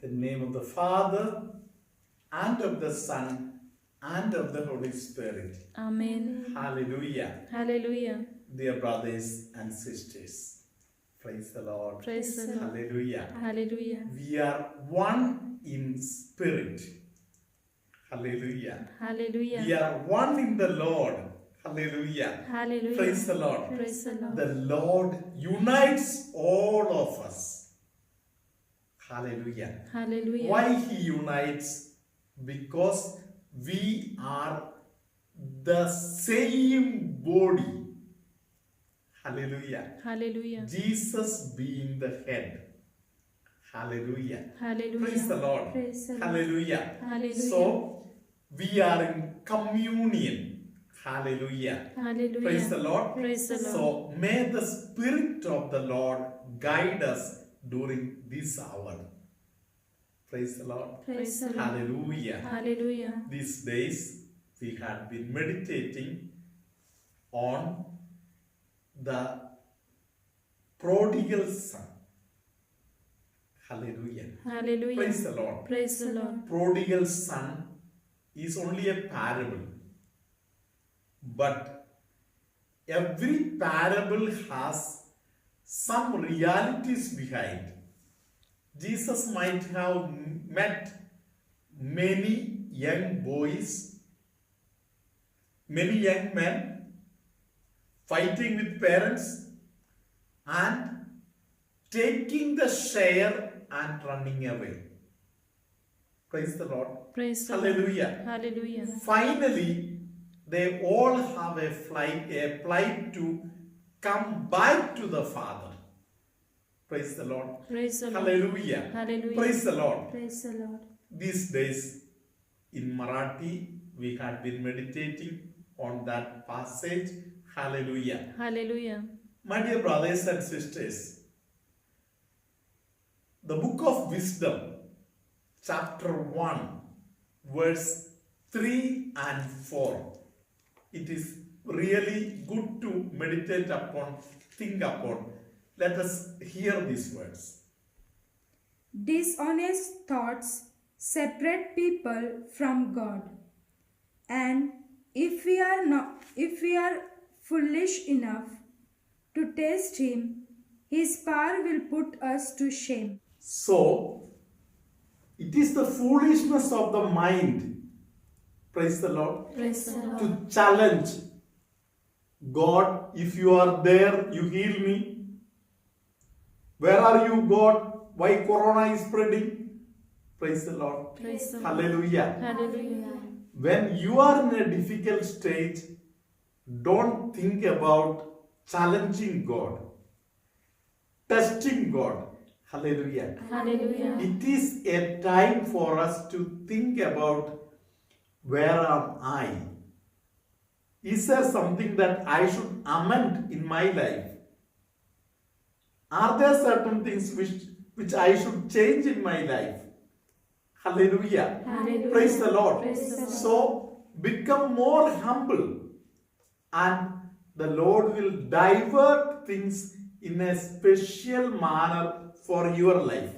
In the name of the Father, and of the Son, and of the Holy Spirit. Amen. Hallelujah. Hallelujah. Dear brothers and sisters, praise the Lord. Praise the Lord. Hallelujah. Hallelujah. We are one in spirit. Hallelujah. We Hallelujah. are one in the Lord. Hallelujah. Hallelujah. Praise the Lord. Praise the Lord. The Lord unites all of us. Hallelujah. Hallelujah. Why He unites? Because we are the same body. Hallelujah. Hallelujah. Jesus being the head. Hallelujah. Hallelujah. Praise the Lord. Praise the Lord. Hallelujah. Hallelujah. So we are in communion. Hallelujah. Hallelujah. Praise the Lord. Praise the Lord. So may the Spirit of the Lord guide us during this hour. Praise the Lord. Praise the Lord. Hallelujah. Hallelujah. These days we had been meditating on the prodigal son. Hallelujah. Hallelujah. Praise the Lord. Praise the Lord. Prodigal son is only a parable. But every parable has some realities behind. Jesus might have met many young boys, many young men fighting with parents and taking the share and running away. Praise the Lord. Praise the Lord. Hallelujah. Hallelujah. Finally, they all have a plight to come back to the Father. Praise the Lord. Praise the Lord. Hallelujah. Hallelujah. Praise the Lord. Praise the Lord. These days in Marathi, we had been meditating on that passage. Hallelujah. Hallelujah. My dear brothers and sisters, the book of Wisdom, chapter 1, verse 3 and 4. It is really good to meditate upon, think upon. Let us hear these words. Dishonest thoughts separate people from God. And if we are foolish enough to test him, his power will put us to shame. So, it is the foolishness of the mind, praise the Lord, Praise the Lord. to challenge God. If you are there, you heal me. Where are you, God? Why Corona is spreading? Praise the Lord. Praise the Lord. Hallelujah. Hallelujah. When you are in a difficult stage, don't think about challenging God, testing God. Hallelujah. Hallelujah. It is a time for us to think about, where am I? Is there something that I should amend in my life? Are there certain things which I should change in my life? Hallelujah. Hallelujah. Praise the Lord. Praise the Lord. So become more humble, and the Lord will divert things in a special manner for your life.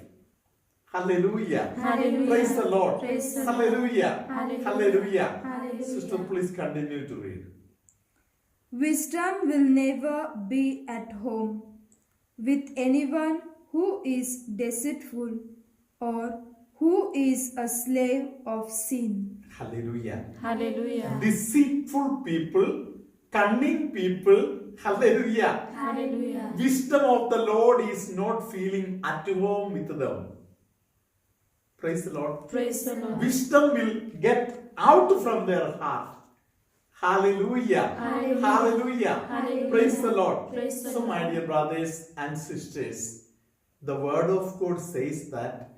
Hallelujah. Hallelujah. Praise the Lord. Praise the Lord. Hallelujah. Hallelujah. Hallelujah. Hallelujah. Sister, please continue to read. Wisdom will never be at home with anyone who is deceitful or who is a slave of sin. Hallelujah. Hallelujah. Deceitful people, cunning people. Hallelujah. Hallelujah. Wisdom of the Lord is not feeling at home with them. Praise the Lord. Praise the Lord. Wisdom will get out from their heart. Hallelujah. Hallelujah. Hallelujah. Hallelujah. Praise the Lord. Praise the So, Lord. my dear brothers and sisters, the word of God says that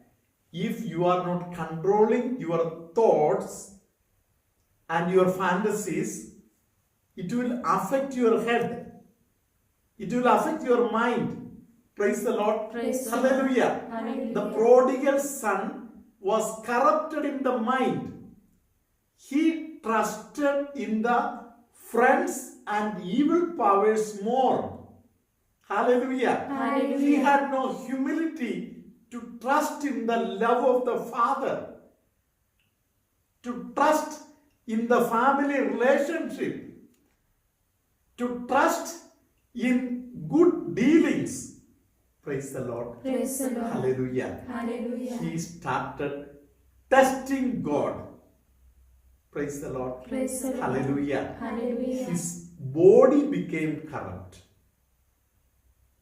if you are not controlling your thoughts and your fantasies, it will affect your head. It will affect your mind. Praise the Lord. Praise the Hallelujah. Lord. Hallelujah. The prodigal son was corrupted in the mind. He trusted in the friends and evil powers more. Hallelujah. Hallelujah. He had no humility to trust in the love of the Father, to trust in the family relationship, to trust in good dealings. Praise the Lord. Praise the Lord. Hallelujah. Hallelujah. He started testing God. Praise the Lord. Praise the Lord. Hallelujah. Hallelujah. His body became corrupt.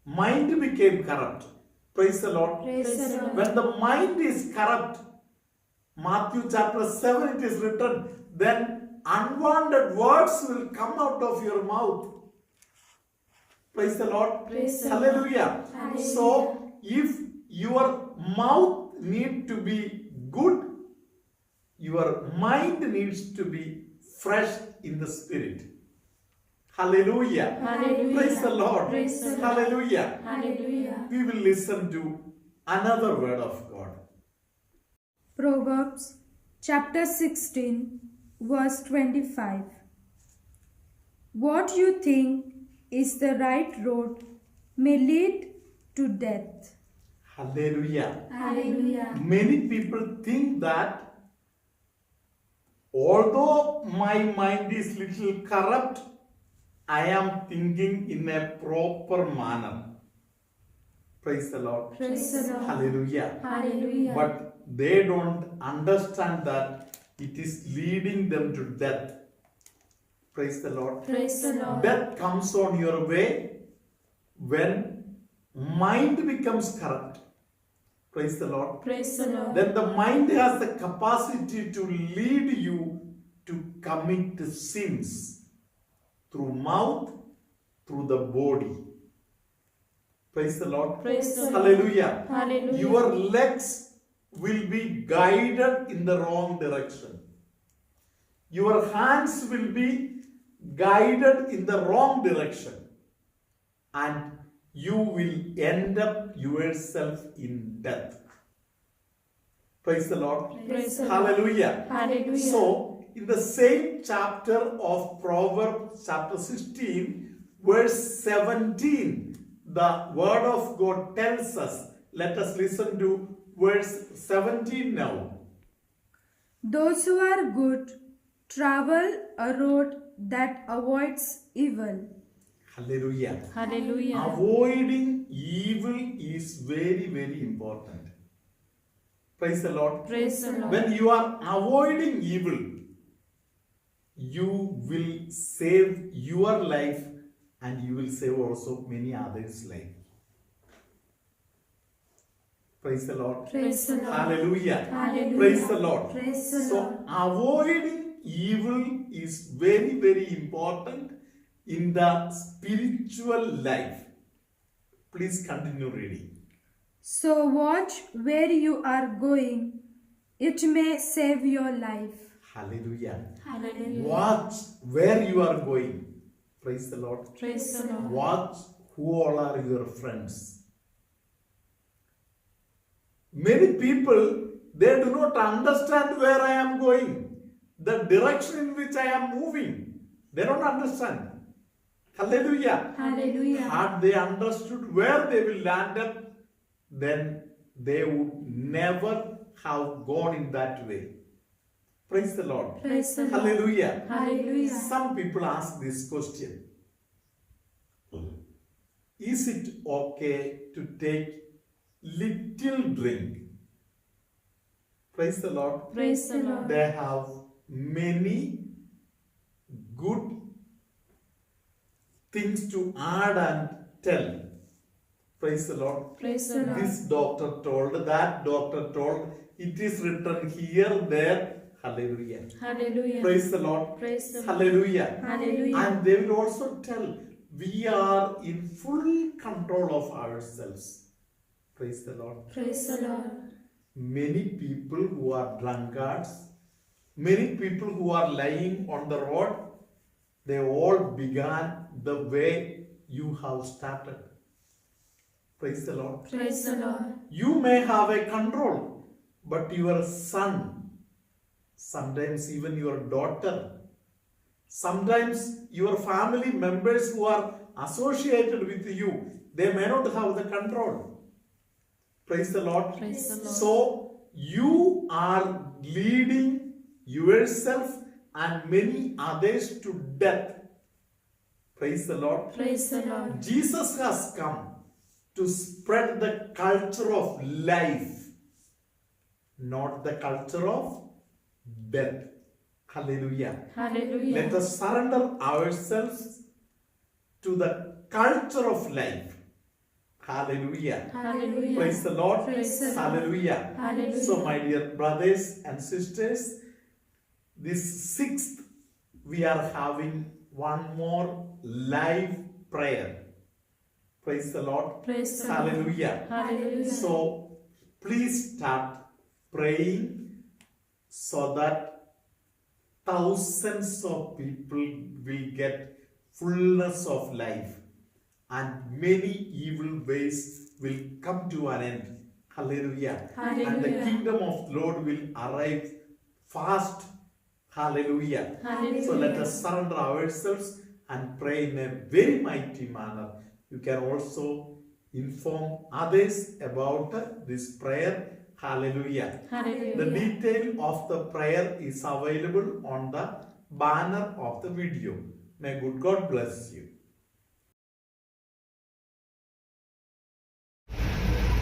Mind became corrupt. Praise the Lord. Praise the Lord. When the mind is corrupt, Matthew chapter 7 it is written, then unwanted words will come out of your mouth. Praise the Lord. Praise the Lord. Hallelujah. Hallelujah. So if your mouth need to be good, your mind needs to be fresh in the spirit. Hallelujah. Hallelujah. Praise the Lord. Praise the Lord. Hallelujah. Hallelujah. We will listen to another word of God. Proverbs chapter 16, verse 25. What you think is the right road may lead to death. Hallelujah. Hallelujah. Many people think that although my mind is little corrupt, I am thinking in a proper manner. Praise the Lord. Praise the Lord. Hallelujah. Hallelujah. But they don't understand that it is leading them to death. Praise the Lord. Praise the Lord. Death comes on your way when mind becomes corrupt. Praise the Lord. Praise the Lord. Then the mind has the capacity to lead you to commit sins through mouth, through the body. Praise the Lord. Praise the Lord. Hallelujah. Hallelujah. Your legs will be guided in the wrong direction. Your hands will be guided in the wrong direction. And you will end up yourself in death. Praise the Lord. Praise the Lord. Hallelujah. Hallelujah. So, in the same chapter of Proverbs, chapter 16, verse 17, the word of God tells us, let us listen to verse 17 now. Those who are good travel a road that avoids evil. Hallelujah. Hallelujah. Avoiding evil is very, very important. Praise the Lord. Praise the Lord. When you are avoiding evil, you will save your life and you will save also many others' life. Praise the Lord. Praise the Lord. Hallelujah. Hallelujah. Praise the Lord. Praise the So, Lord. avoiding evil is very, very important in the spiritual life. Please continue reading. So watch where you are going. It may save your life. Hallelujah. Hallelujah. Watch where you are going. Praise the Lord. Praise the Lord. Watch who all are your friends. Many people, they do not understand where I am going, the direction in which I am moving. They don't understand. Hallelujah. Hallelujah. Had they understood where they will land up, then they would never have gone in that way. Praise the Lord. Praise the Lord. Hallelujah. Hallelujah. Some people ask this question. Is it okay to take little drink? Praise the Lord. Praise the Lord. They have many good things to add and tell. Praise the Lord. Praise the Lord. This doctor told, that doctor told, it is written here, there. Hallelujah. Hallelujah. Praise the Lord. Praise the Lord. Hallelujah. Hallelujah. And they will also tell, we are in full control of ourselves. Praise the Lord. Praise the Lord. Many people who are drunkards, many people who are lying on the road, they all began the way you have started. Praise the Lord. Praise the Lord. You may have a control, but your son, sometimes even your daughter, sometimes your family members who are associated with you, they may not have the control. Praise the Lord. Praise the Lord. So you are leading yourself and many others to death. Praise the Lord. Praise the Lord. Jesus has come to spread the culture of life, not the culture of death. Hallelujah. Hallelujah. Let us surrender ourselves to the culture of life. Hallelujah. Hallelujah. Praise the Lord. Praise the Lord. Hallelujah. Hallelujah. So, my dear brothers and sisters, this 6th, we are having one more live prayer. Praise the Lord. Praise the Lord. Hallelujah. Hallelujah. So, please start praying so that thousands of people will get fullness of life and many evil ways will come to an end. Hallelujah. And the Hallelujah. kingdom of the Lord will arrive fast. Hallelujah. Hallelujah. So let us surrender ourselves and pray in a very mighty manner. You can also inform others about this prayer. Hallelujah. Hallelujah. The detail of the prayer is available on the banner of the video. May good God bless you.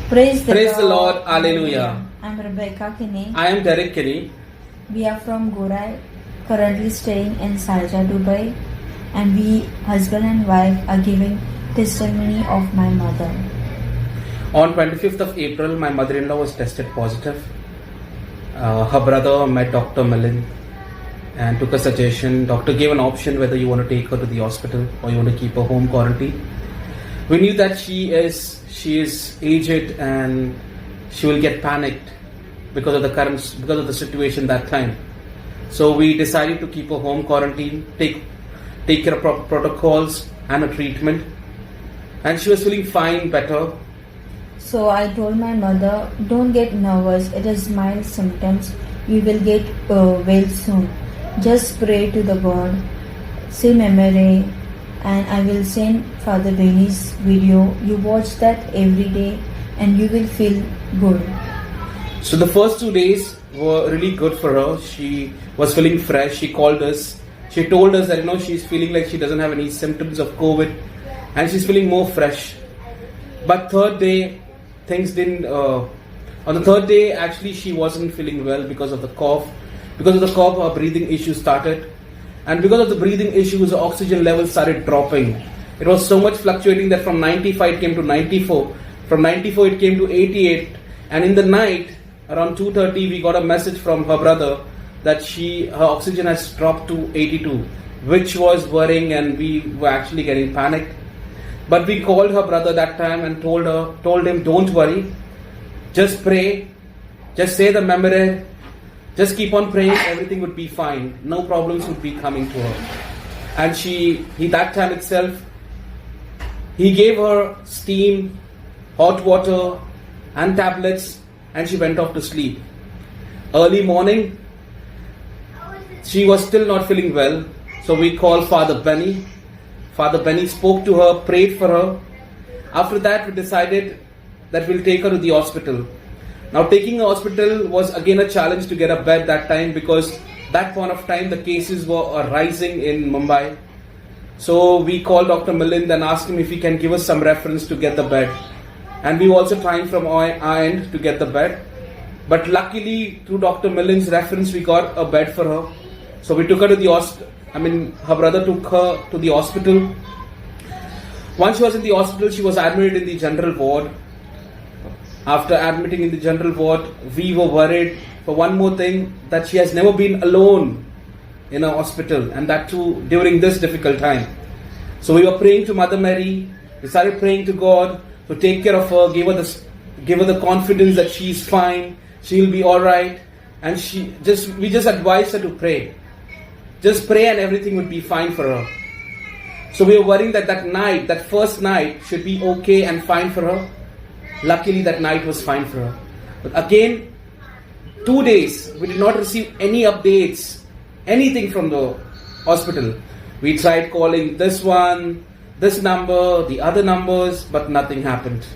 Praise the Lord. Hallelujah. I'm Rebecca Kinney. I am Derek Kinney. We are from Gorai, currently staying in Sharjah, Dubai, and we, husband and wife, are giving testimony of my mother. On 25th of April, my mother-in-law was tested positive. Her brother met Dr. Milind and took a suggestion. Doctor gave an option whether you want to take her to the hospital or you want to keep her home quarantine. We knew that she is aged and she will get panicked because of the situation that time. So we decided to keep her home quarantine, take care of protocols and a treatment. And she was feeling fine, better. So I told my mother, don't get nervous, it is mild symptoms, you will get well soon. Just pray to the God, say memory, and I will send Father Benny's video. You watch that every day and you will feel good. So the first 2 days were really good for her. She was feeling fresh. She called us. She told us that she's feeling like she doesn't have any symptoms of COVID and she's feeling more fresh. But third day, things didn't. On the third day, actually, she wasn't feeling well because of the cough. Because of the cough, her breathing issues started. And because of the breathing issues, the oxygen levels started dropping. It was so much fluctuating that from 95 it came to 94. From 94 it came to 88. And in the night, around 2:30, we got a message from her brother that her oxygen has dropped to 82, which was worrying, and we were actually getting panicked. But we called her brother that time and told him, don't worry, just pray, just say the memory, just keep on praying, everything would be fine. No problems would be coming to her. And he that time itself, he gave her steam, hot water and tablets, and she went off to sleep. Early morning, she was still not feeling well, so we called Father Benny. Father Benny spoke to her, prayed for her. After that, we decided that we'll take her to the hospital. Now, taking her to the hospital was again a challenge to get a bed that time, because that point of time the cases were rising in Mumbai. So we called Dr. Milind and asked him if he can give us some reference to get the bed. And we were also trying from our end to get the bed. But luckily, through Dr. Milind's reference, we got a bed for her. So we took her to the hospital. Her brother took her to the hospital. Once she was in the hospital, she was admitted in the general ward. After admitting in the general ward, we were worried for one more thing, that she has never been alone in a hospital, and that too during this difficult time. So we were praying to Mother Mary. We started praying to God to take care of her, give her the confidence that she's fine, she'll be all right, and we just advised her to pray. Just pray and everything would be fine for her. So we were worrying that first night should be okay and fine for her. Luckily that night was fine for her. But again, 2 days, we did not receive any updates, anything from the hospital. We tried calling this one, this number, the other numbers, but nothing happened.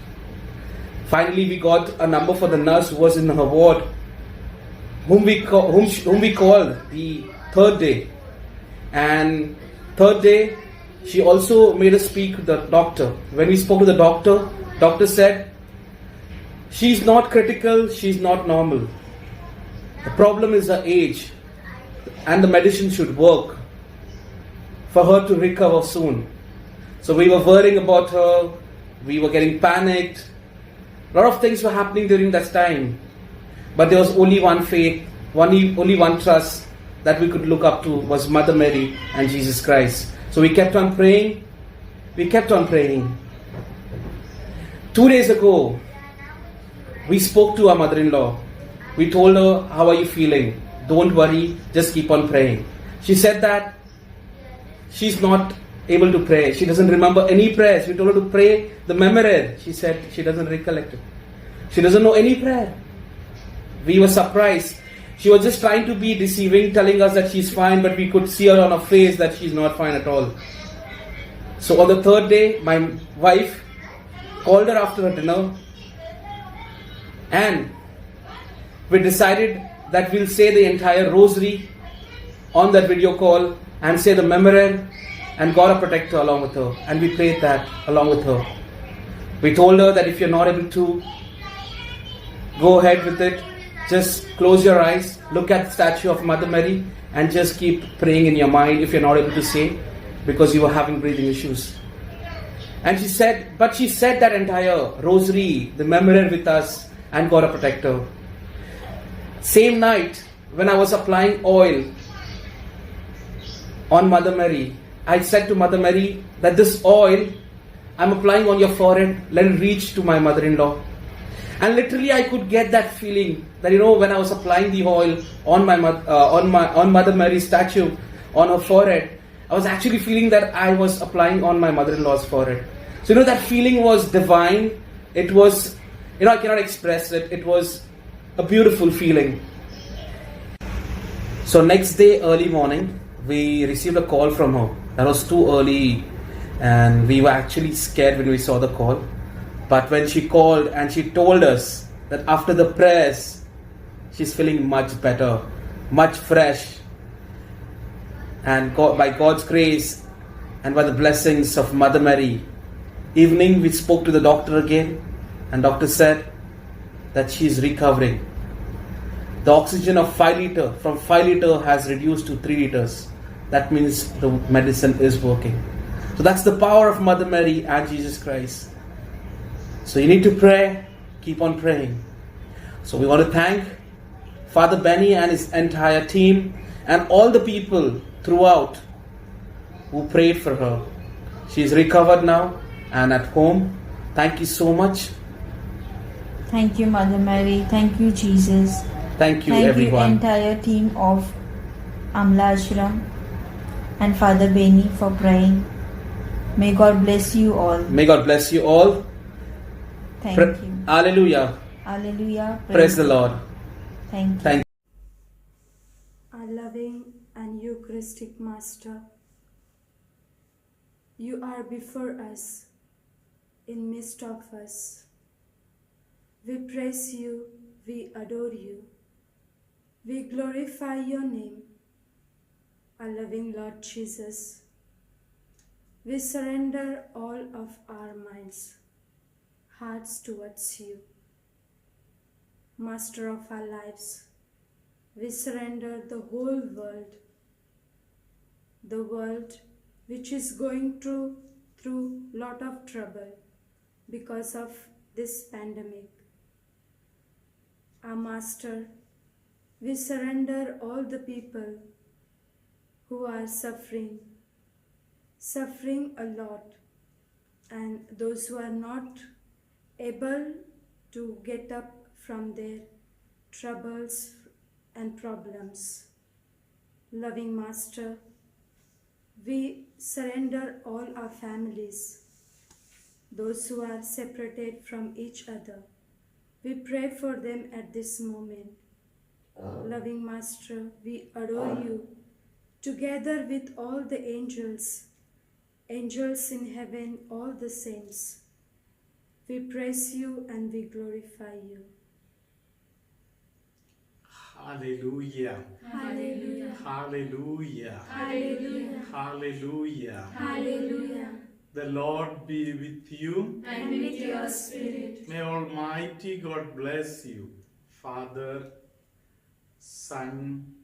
Finally, we got a number for the nurse who was in her ward, whom we called the third day. And third day, she also made us speak to the doctor. When we spoke to the doctor said, she's not critical, she's not normal. The problem is her age, and the medicine should work for her to recover soon. So we were worrying about her, we were getting panicked. A lot of things were happening during that time. But there was only one faith, only one trust that we could look up to was Mother Mary and Jesus Christ. So we kept on praying. 2 days ago, we spoke to our mother-in-law. We told her, how are you feeling? Don't worry, just keep on praying. She said that she's not able to pray. She doesn't remember any prayers. We told her to pray the Memorare. She said she doesn't recollect it. She doesn't know any prayer. We were surprised. She was just trying to be deceiving, telling us that she's fine, but we could see her on her face that she's not fine at all. So on the third day, my wife called her after her dinner, and we decided that we'll say the entire rosary on that video call and say the Memorare and God protect her along with her. And we prayed that along with her. We told her that if you're not able to go ahead with it, just close your eyes, look at the statue of Mother Mary, and just keep praying in your mind if you're not able to say, because you were having breathing issues. And she said that entire rosary, the Memorare with us, and God protect her. Same night, when I was applying oil on Mother Mary, I said to Mother Mary that this oil I'm applying on your forehead, let it reach to my mother-in-law. And literally I could get that feeling that, when I was applying the oil on on Mother Mary's statue on her forehead, I was actually feeling that I was applying on my mother-in-law's forehead. So that feeling was divine. It was, I cannot express it. It was a beautiful feeling. So next day early morning, we received a call from her. That was too early, and we were actually scared when we saw the call. But when she called and she told us that after the prayers, she's feeling much better, much fresh. And by God's grace and by the blessings of Mother Mary, evening we spoke to the doctor again, and doctor said that she's recovering. The oxygen of 5 liter from 5 liter has reduced to 3 liters. That means the medicine is working. So that's the power of Mother Mary and Jesus Christ. So you need to pray, keep on praying. So we want to thank Father Benny and his entire team and all the people throughout who prayed for her. She is recovered now and at home. Thank you so much. Thank you, Mother Mary. Thank you, Jesus. Thank you, Thank everyone. you, entire team of Amla Ashram and Father Benny for praying. May God bless you all. May God bless you all. Thank you. Hallelujah. Hallelujah. Praise the Lord. Thank you. Thank Our loving and Eucharistic Master, you are before us, in midst of us. We praise you, we adore you, we glorify your name, our loving Lord Jesus. We surrender all of our minds, hearts towards you. Master of our lives, we surrender the whole world, the world which is going through lot of trouble because of this pandemic. Our Master, we surrender all the people who are suffering a lot, and those who are not able to get up from their troubles and problems. Loving Master, we surrender all our families, those who are separated from each other. We pray for them at this moment. Loving Master, we adore you together with all the angels in heaven, all the saints. We praise you and we glorify you. Hallelujah. Hallelujah. Hallelujah. Hallelujah. Hallelujah. Hallelujah. The Lord be with you. And with your spirit. May Almighty God bless you, Father, Son,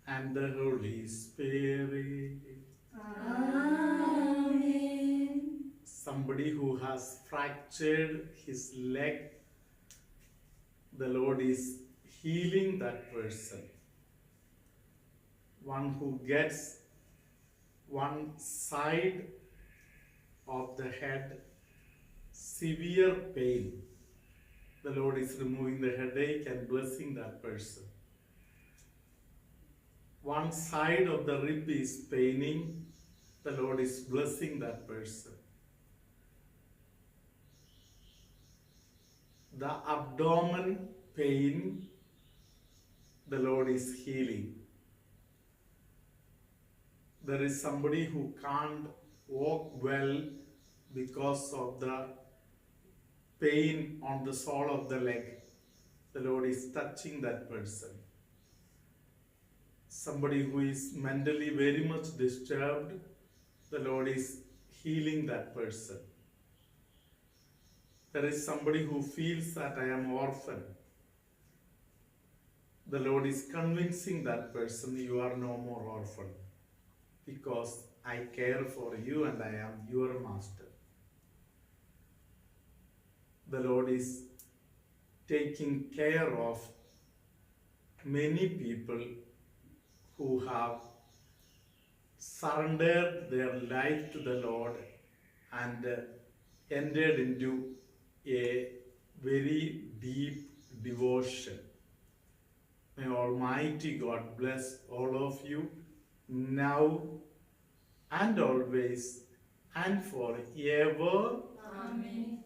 and the Holy Spirit. Amen. Somebody who has fractured his leg, the Lord is healing that person. One who gets one side of the head severe pain, the Lord is removing the headache and blessing that person. One side of the rib is paining, the Lord is blessing that person. The abdomen pain, the Lord is healing. There is somebody who can't walk well because of the pain on the sole of the leg. The Lord is touching that person. Somebody who is mentally very much disturbed, the Lord is healing that person. There is somebody who feels that I am orphan. The Lord is convincing that person, you are no more orphan, because I care for you and I am your master. The Lord is taking care of many people who have surrendered their life to the Lord and entered into a very deep devotion. May Almighty God bless all of you now and always and forever. Amen.